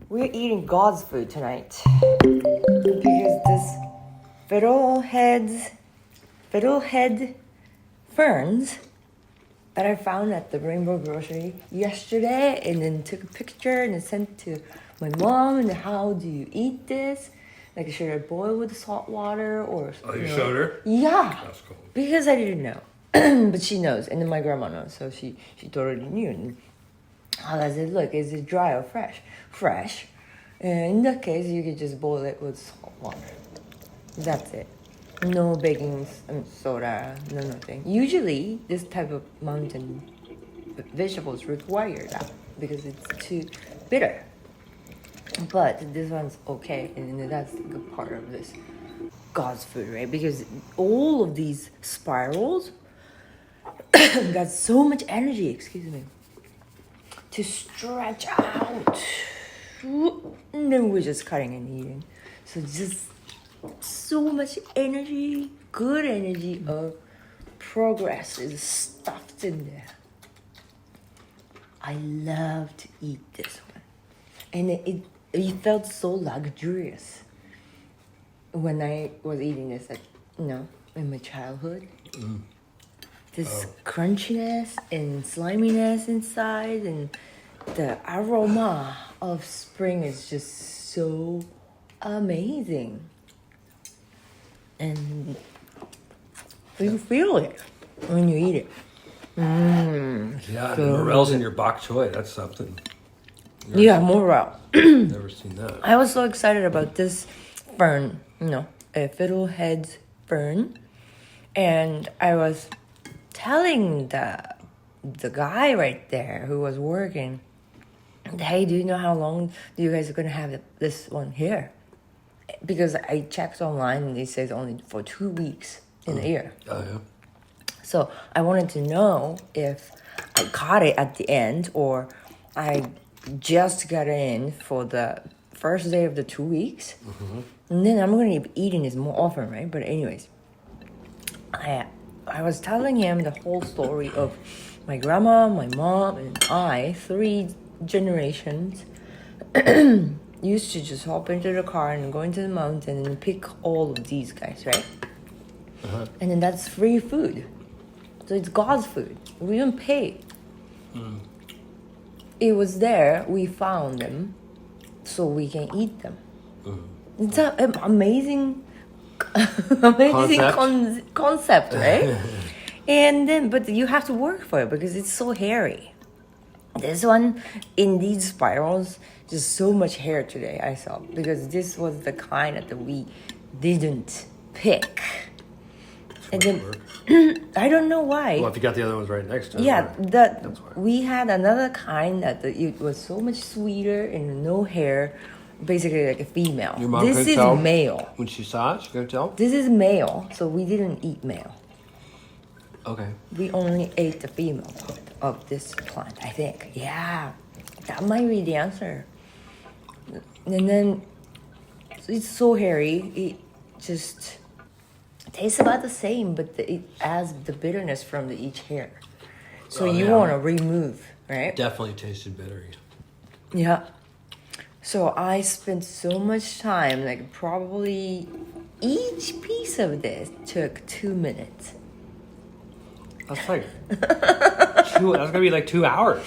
We're eating God's food tonight because this fiddlehead ferns that I found at the Rainbow Grocery yesterday, and then took a picture and sent to my mom. And how do you eat this? Like, should I boil with salt water or? Oh, you showed her? Yeah. That's cool. Because I didn't know, but she knows, and then my grandma knows, so she totally knew. And I said, look, is it dry or fresh? Fresh. And in that case, you could just boil it with salt water. That's it. No baking soda, no nothing. Usually, this type of mountain vegetables require that because it's too bitter. But this one's okay, and that's the good part of this God's food, right? Because all of these spirals got so much energy, to stretch out. And then we're just cutting and eating. So just so much energy, good energy of progress is stuffed in there. I love to eat this one. And it felt so luxurious when I was eating this, in my childhood. This crunchiness and sliminess inside, and the aroma of spring is just so amazing. And you feel it when you eat it. Yeah, the morels in your bok choy, that's something. Yeah, morel. Never seen that. I was so excited about this fern, a fiddlehead fern. And I was telling the guy right there who was working, hey, do you know how long you guys are going to have this one here? Because I checked online and it says only for 2 weeks in a year. Oh, yeah. So I wanted to know if I caught it at the end or I just got in for the first day of the 2 weeks. And then I'm going to be eating this more often, right? But anyways, I was telling him the whole story of my grandma, my mom, and I, 3 generations, used to just hop into the car and go into the mountain and pick all of these guys, right? And then that's free food. So it's God's food. We don't pay. It was there. We found them, so we can eat them. It's an amazing concept, right? And then, but you have to work for it because it's so hairy. This one, in these spirals, just so much hair today I saw, because this was the kind that we didn't pick. And then I don't know why. Well, if you got the other ones right next to it. Yeah, That's why. we had another kind that it was so much sweeter and no hair, basically like a female. Your mom This couldn't is tell? male. When she saw it, she couldn't tell? This is male, so we didn't eat male. Okay. We only ate the female part of this plant, I think. Yeah, that might be the answer. And then it's so hairy. It just tastes about the same, but it adds the bitterness from each hair. So you want to remove, right? Definitely tasted bitter. Yeah. So I spent so much time, like probably each piece of this took 2 minutes. That's like that's gonna be like 2 hours.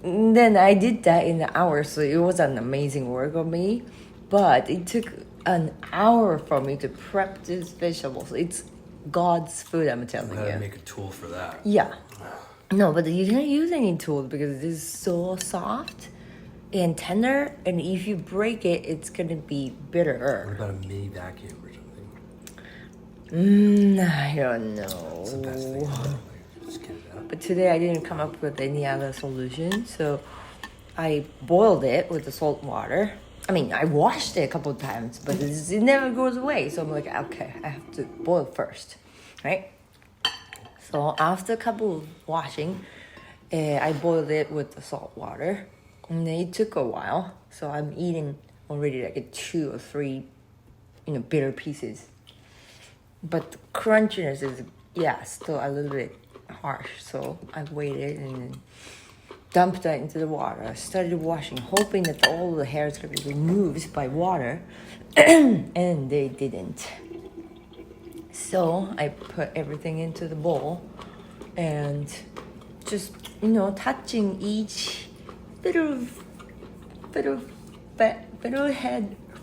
And then I did that in an hour, so it was an amazing work of me. But it took an hour for me to prep these vegetables. It's God's food, I'm telling I had to you. make a tool for that. Yeah. No, but you can't use any tools because it is so soft and tender. And if you break it, it's going to be bitter. What about a mini vacuum or something? I don't know. That's the best thing ever. Just get it out. But today I didn't come up with any other solution. So I boiled it with the salt water. I mean, I washed it a couple of times, but it never goes away. So I'm like, okay, I have to boil first, right? So after a couple of washing, I boiled it with the salt water. And then it took a while. So I'm eating already like 2 or 3, bitter pieces. But the crunchiness is, still a little bit harsh. So I waited and then dumped that into the water. I started washing, hoping that all the hair is going to be removed by water. And they didn't. So I put everything into the bowl and just, touching each fiddlehead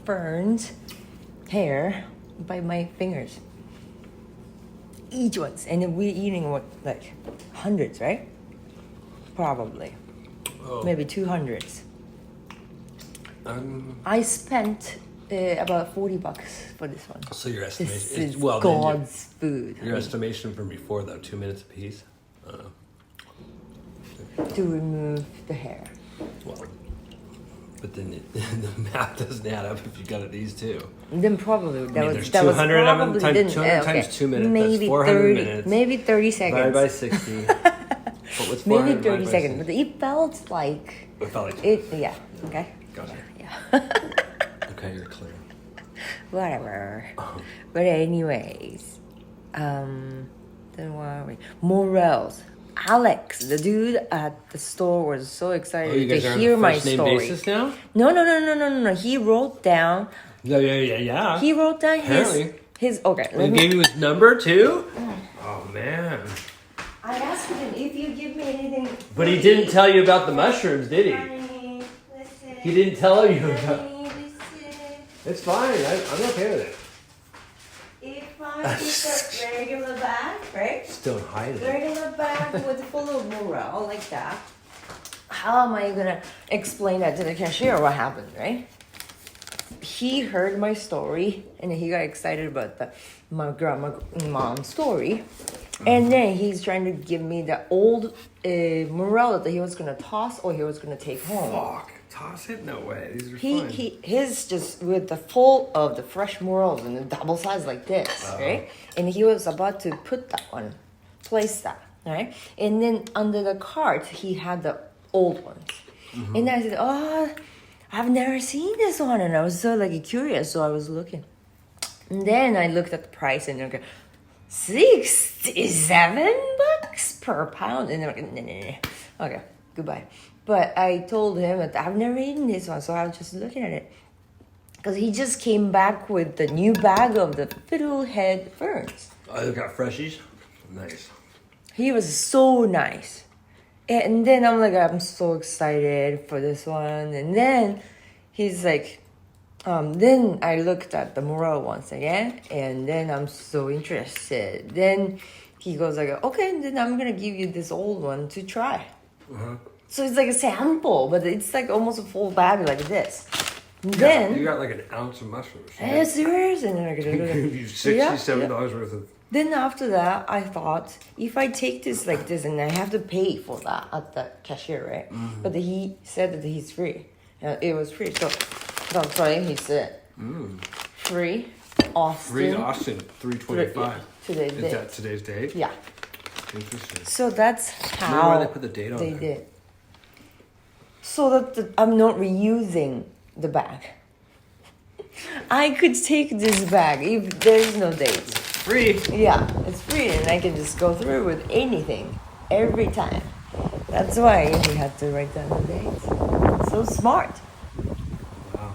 fern's hair by my fingers. Each one's. And then we're eating like hundreds, right? Probably. Oh. Maybe 200s. I spent about $40 for this one. So your estimation This is then God's food. your estimation from before though, 2 minutes a piece. To remove the hair. Well, but then the math doesn't add up if you got it these two. Then probably there's 200 of them times 200 times 2 minutes. Maybe That's 400 30, minutes. Maybe 30 Divided by seconds. 60. What's Maybe 400 30 divided by seconds. 60? But it felt like It felt like it. Yeah. Okay. Gotcha. Yeah. Okay, you're clear. Whatever. But anyways, then where are we? Morels. Alex, the dude at the store, was so excited Oh, you guys to are on hear a my first name story. basis now? No. He wrote down. Yeah. He wrote down Apparently. his. Okay. And he gave you his number too? Oh man. I asked him if you give me anything. But he didn't tell you about the mushrooms, did he? Honey, listen. He didn't tell you about. Honey, listen. It's fine. I'm okay with it. If I get a regular bag, right? Just don't hide it. Regular bag with full of morel like that. How am I gonna explain that to the cashier? What happened, right? He heard my story and he got excited about my mom's story, and then he's trying to give me the old morel that he was gonna toss or he was gonna take home. Fuck. Toss it? No way. These are fine. His just with the full of the fresh morels and the double size like this, right? And he was about to put that one, place that, right? And then under the cart he had the old ones, and I said, "Oh, I've never seen this one," and I was so like curious, so I was looking, and then I looked at the price and I go, $67 per pound, and I'm like, nah. Okay, goodbye. But I told him that I've never eaten this one, so I was just looking at it. Because he just came back with the new bag of the fiddlehead ferns. Oh, they got freshies? Nice. He was so nice. And then I'm like, I'm so excited for this one. And then he's like, then I looked at the morel once again, and then I'm so interested. Then he goes like, okay, then I'm going to give you this old one to try. So it's like a sample, but it's like almost a full bag like this. And then you got like an ounce of mushrooms. Hey, serious? And then I You $67 worth of. Then after that, I thought if I take this like this, and I have to pay for that at the cashier, right? But he said that he's free. It was free, so that's why he said free Austin. Free Austin, $3.25. Today's Is date. that today's date? Yeah. Interesting. So that's Wonder how why they put the date on they there. did. So that I'm not reusing the bag. I could take this bag if there's no date. Free. Yeah, it's free and I can just go through with anything every time. That's why he had to write down the dates. So smart. Wow.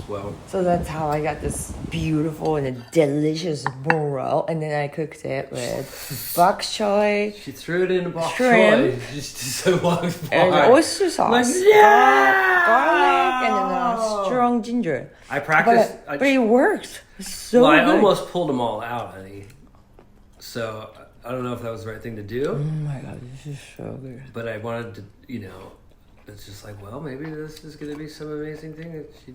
Well, So that's how I got this beautiful and delicious morel, and then I cooked it with bok choy she threw it in a box. Shrimp. Just so walked by. and oyster sauce, Like, yeah! garlic, and then strong ginger. I practiced. But it worked. It's so well, I good. almost pulled them all out, honey. So I don't know if that was the right thing to do. Oh my god, this is so good. But I wanted to, it's just like, well, maybe this is going to be some amazing thing that she,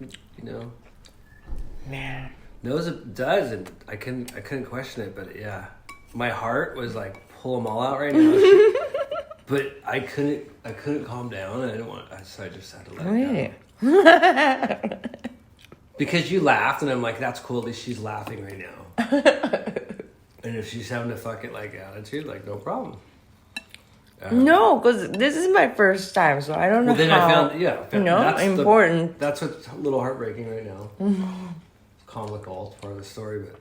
Man. knows it does, and I couldn't question it. But yeah, my heart was like, pull them all out right now. But I couldn't calm down. I didn't want, so I just had to let it go. Because you laughed, and I'm like, that's cool. At least she's laughing right now. And if she's having a fucking like attitude, like no problem. No, because this is my first time, so I don't know Well, then how. I found, that's important. That's what's a little heartbreaking right now. It's comical, it's part of the story, but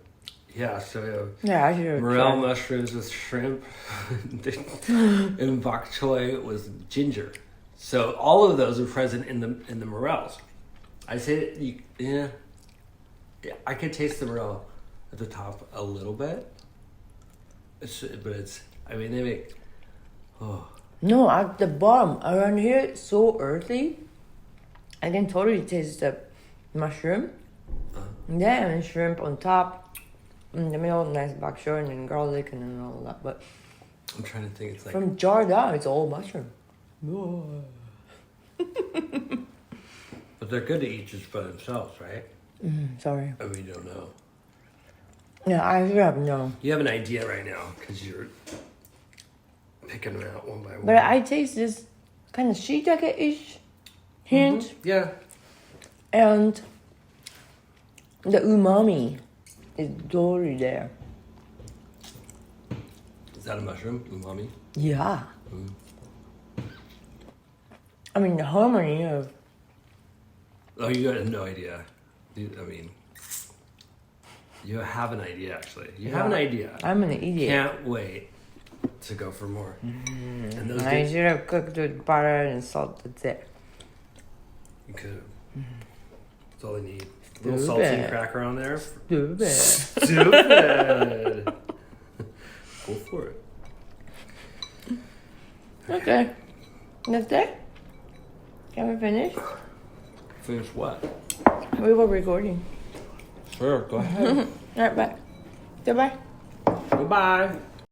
yeah. So Yeah, I should have morel tried. mushrooms with shrimp, and bok choy was ginger. So all of those are present in the morels. I say yeah, I could taste the morel at the top a little bit. I mean, they make. Oh. No, at the bottom around here, it's so earthy. I can totally taste the mushroom. Yeah, and shrimp on top. In the middle, nice bok choy and then garlic and then all that. But I'm trying to think. It's like from jar down, it's all mushroom. But they're good to eat just by themselves, right? Sorry. I mean, you don't know. Yeah, I should have known. You have an idea right now because you're picking them out one by one. But I taste this kind of shiitake-ish hint. Mm-hmm. Yeah. And the umami is totally there. Is that a mushroom? Umami? Yeah. I mean, the harmony of... Oh, you got no idea. I mean, you have an idea, actually. You have an idea. I'm an idiot. Can't wait to go for more. And those I should have cooked with butter and salt. That's it. You could have. That's all I need. A little saltine cracker on there. Stupid. Stupid. Go for it. Okay. That's it? Can we finish? Finish what? We were recording. Sure, go ahead. All right, bye. Goodbye. Goodbye.